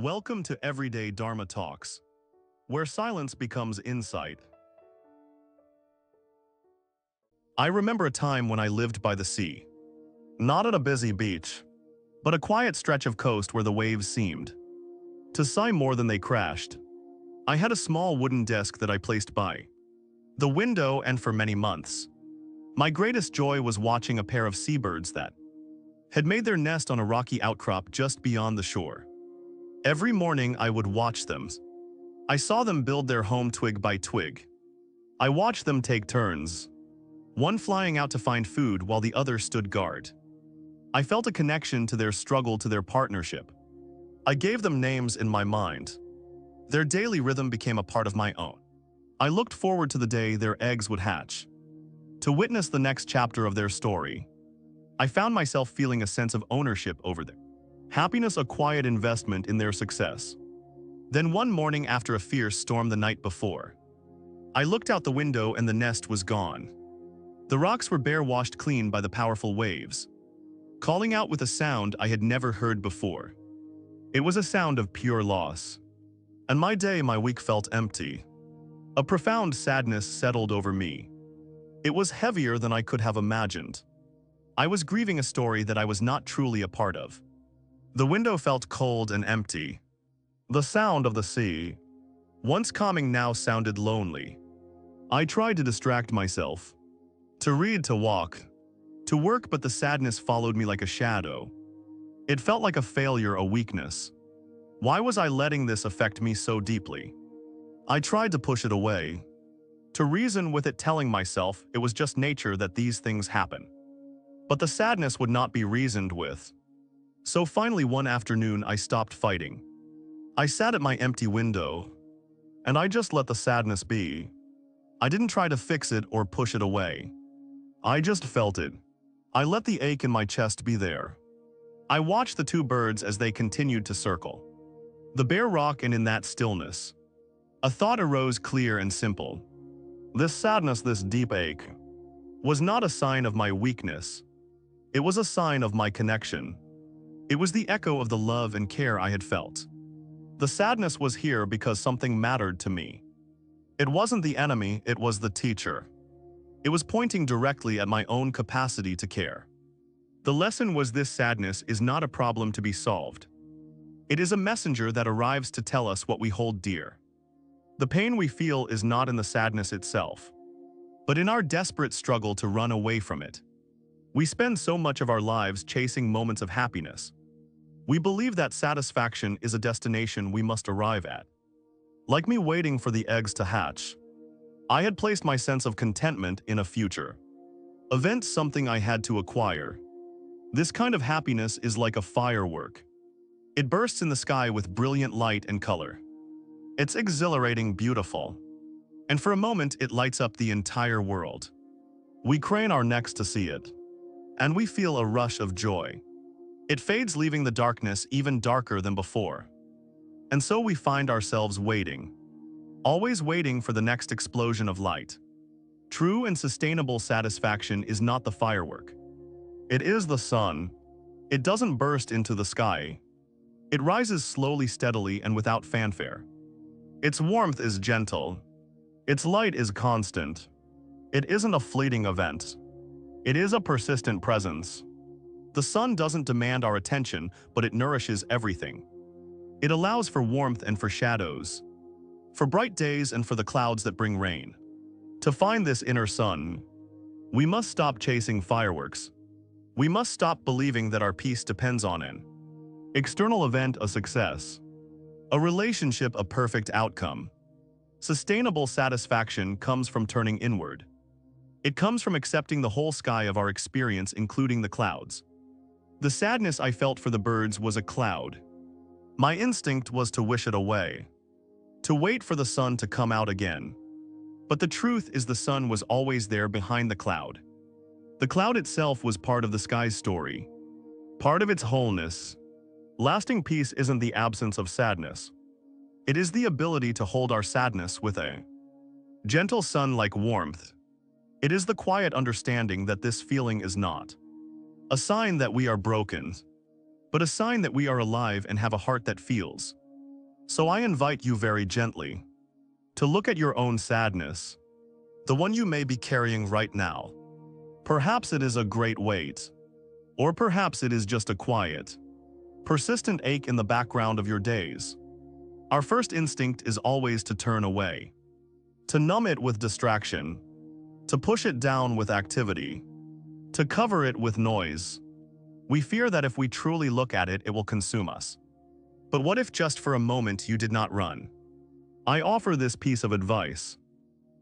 Welcome to Everyday Dharma Talks, where silence becomes insight. I remember a time when I lived by the sea. Not at a busy beach, but a quiet stretch of coast where the waves seemed to sigh more than they crashed. I had a small wooden desk that I placed by the window, and for many months, my greatest joy was watching a pair of seabirds that had made their nest on a rocky outcrop just beyond the shore. Every morning I would watch them. I saw them build their home twig by twig. I watched them take turns, one flying out to find food while the other stood guard. I felt a connection to their struggle, to their partnership. I gave them names in my mind. Their daily rhythm became a part of my own. I looked forward to the day their eggs would hatch, to witness the next chapter of their story. I found myself feeling a sense of ownership over them. Happiness, a quiet investment in their success. Then one morning after a fierce storm the night before, I looked out the window and the nest was gone. The rocks were bare, washed clean by the powerful waves, calling out with a sound I had never heard before. It was a sound of pure loss. And my week felt empty. A profound sadness settled over me. It was heavier than I could have imagined. I was grieving a story that I was not truly a part of. The window felt cold and empty. The sound of the sea, once calming, now sounded lonely. I tried to distract myself, to read, to walk, to work, but the sadness followed me like a shadow. It felt like a failure, a weakness. Why was I letting this affect me so deeply? I tried to push it away, to reason with it, telling myself it was just nature, that these things happen. But the sadness would not be reasoned with. So finally one afternoon I stopped fighting. I sat at my empty window, and I just let the sadness be. I didn't try to fix it or push it away. I just felt it. I let the ache in my chest be there. I watched the two birds as they continued to circle the bare rock, and in that stillness, a thought arose, clear and simple. This sadness, this deep ache, was not a sign of my weakness. It was a sign of my connection. It was the echo of the love and care I had felt. The sadness was here because something mattered to me. It wasn't the enemy, it was the teacher. It was pointing directly at my own capacity to care. The lesson was this: sadness is not a problem to be solved. It is a messenger that arrives to tell us what we hold dear. The pain we feel is not in the sadness itself, but in our desperate struggle to run away from it. We spend so much of our lives chasing moments of happiness. We believe that satisfaction is a destination we must arrive at. Like me waiting for the eggs to hatch, I had placed my sense of contentment in a future event, something I had to acquire. This kind of happiness is like a firework. It bursts in the sky with brilliant light and color. It's exhilarating, beautiful, and for a moment it lights up the entire world. We crane our necks to see it, and we feel a rush of joy. It fades, leaving the darkness even darker than before. And so we find ourselves waiting, always waiting for the next explosion of light. True and sustainable satisfaction is not the firework. It is the sun. It doesn't burst into the sky. It rises slowly, steadily, and without fanfare. Its warmth is gentle. Its light is constant. It isn't a fleeting event. It is a persistent presence. The sun doesn't demand our attention, but it nourishes everything. It allows for warmth and for shadows, for bright days and for the clouds that bring rain. To find this inner sun, we must stop chasing fireworks. We must stop believing that our peace depends on an external event, a success, a relationship, a perfect outcome. Sustainable satisfaction comes from turning inward. It comes from accepting the whole sky of our experience, including the clouds. The sadness I felt for the birds was a cloud. My instinct was to wish it away, to wait for the sun to come out again. But the truth is, the sun was always there behind the cloud. The cloud itself was part of the sky's story, part of its wholeness. Lasting peace isn't the absence of sadness. It is the ability to hold our sadness with a gentle sun-like warmth. It is the quiet understanding that this feeling is not a sign that we are broken, but a sign that we are alive and have a heart that feels. So I invite you very gently to look at your own sadness, the one you may be carrying right now. Perhaps it is a great weight, or perhaps it is just a quiet, persistent ache in the background of your days. Our first instinct is always to turn away, to numb it with distraction, to push it down with activity, to cover it with noise. We fear that if we truly look at it, it will consume us. But what if just for a moment you did not run? I offer this piece of advice.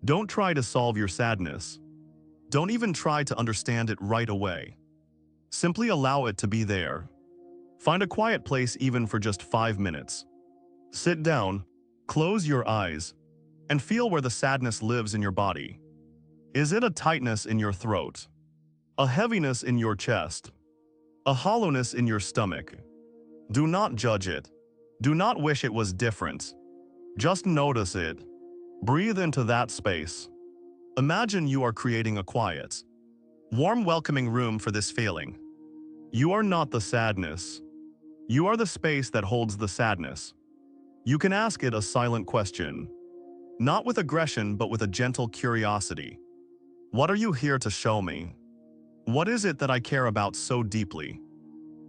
Don't try to solve your sadness. Don't even try to understand it right away. Simply allow it to be there. Find a quiet place even for just 5 minutes. Sit down, close your eyes, and feel where the sadness lives in your body. Is it a tightness in your throat? A heaviness in your chest? A hollowness in your stomach? Do not judge it. Do not wish it was different. Just notice it. Breathe into that space. Imagine you are creating a quiet, warm, welcoming room for this feeling. You are not the sadness. You are the space that holds the sadness. You can ask it a silent question, not with aggression but with a gentle curiosity. What are you here to show me? What is it that I care about so deeply,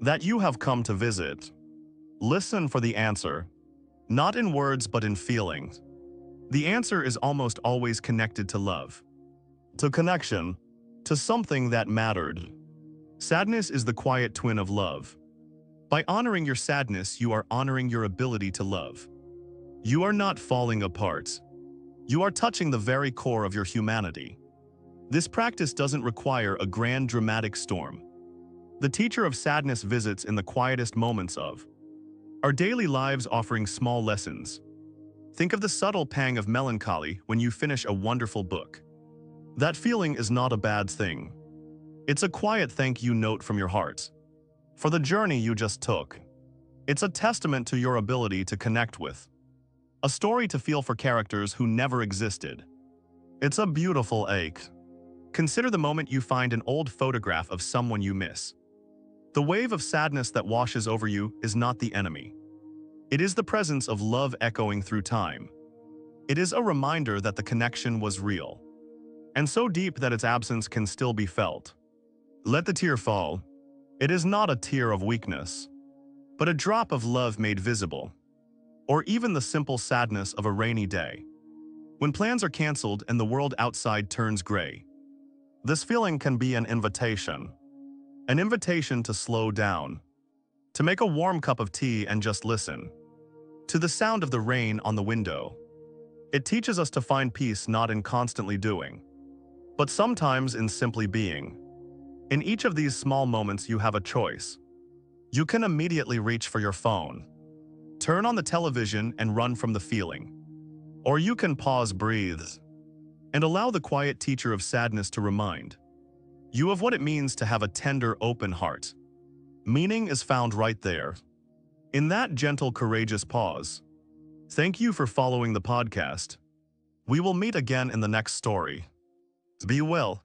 that you have come to visit? Listen for the answer, not in words but in feelings. The answer is almost always connected to love, to connection, to something that mattered. Sadness is the quiet twin of love. By honoring your sadness, you are honoring your ability to love. You are not falling apart. You are touching the very core of your humanity. This practice doesn't require a grand dramatic storm. The teacher of sadness visits in the quietest moments of our daily lives, offering small lessons. Think of the subtle pang of melancholy when you finish a wonderful book. That feeling is not a bad thing. It's a quiet thank you note from your heart for the journey you just took. It's a testament to your ability to connect with, a story to feel for characters who never existed. It's a beautiful ache. Consider the moment you find an old photograph of someone you miss. The wave of sadness that washes over you is not the enemy. It is the presence of love echoing through time. It is a reminder that the connection was real, and so deep that its absence can still be felt. Let the tear fall. It is not a tear of weakness, but a drop of love made visible. Or even the simple sadness of a rainy day, when plans are canceled and the world outside turns gray. This feeling can be an invitation to slow down, to make a warm cup of tea and just listen to the sound of the rain on the window. It teaches us to find peace not in constantly doing, but sometimes in simply being. In each of these small moments, you have a choice. You can immediately reach for your phone, turn on the television and run from the feeling. Or you can pause, breathe, and allow the quiet teacher of sadness to remind you of what it means to have a tender, open heart. Meaning is found right there, in that gentle, courageous pause. Thank you for following the podcast. We will meet again in the next story. Be well.